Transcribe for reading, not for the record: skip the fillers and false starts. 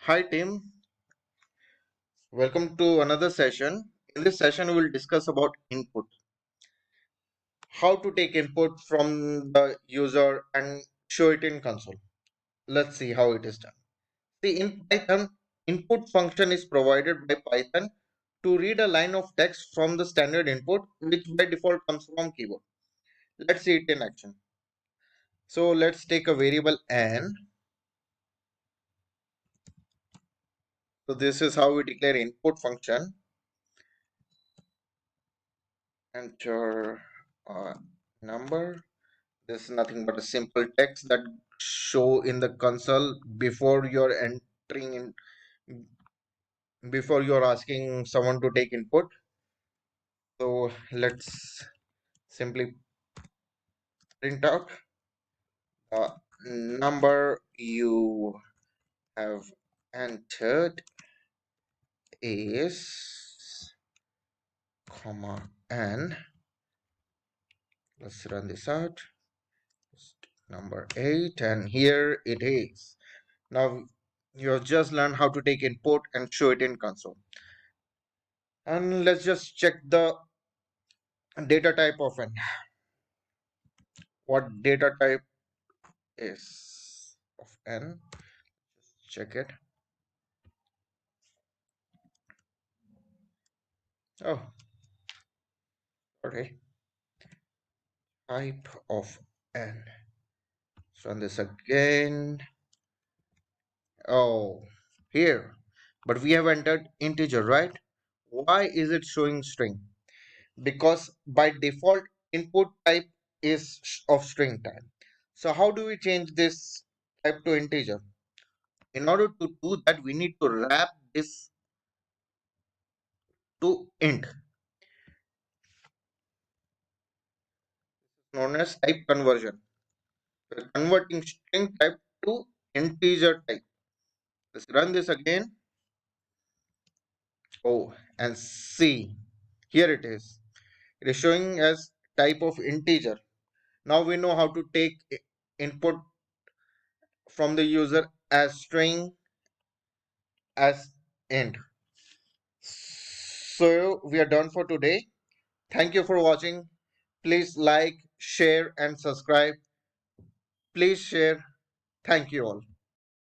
Hi Tim, welcome to another session. In this session, we will discuss about input, how to take input from the user and show it in console. Let's see how it is done. See, in Python, input function is provided by Python to read a line of text from the standard input, which by default comes from keyboard. Let's see it in action. So let's take a variable n. So this is how we declare input function. Enter a number. This is nothing but a simple text that show in the console before you're entering in, before you're asking someone to take input. So let's simply print out the number you have entered is comma n. Let's run this out. Number 8, and here it is. Now you have just learned how to take input and show it in console. And let's just check the data type of n. What data type is of n? Just check it. Oh, sorry. Type of n. Let's run this again. Oh, here. But we have entered integer, right? Why is it showing string? Because by default input type is of string type. So how do we change this type to integer? In order to do that, we need to wrap this to int, known as type conversion. We're converting string type to integer type. Let's run this again. Oh, and see, here it is. It is showing as type of integer. Now we know how to take input from the user as string, as int. So we are done for today. Thank you for watching. Please like, share, and subscribe. Please share. Thank you all.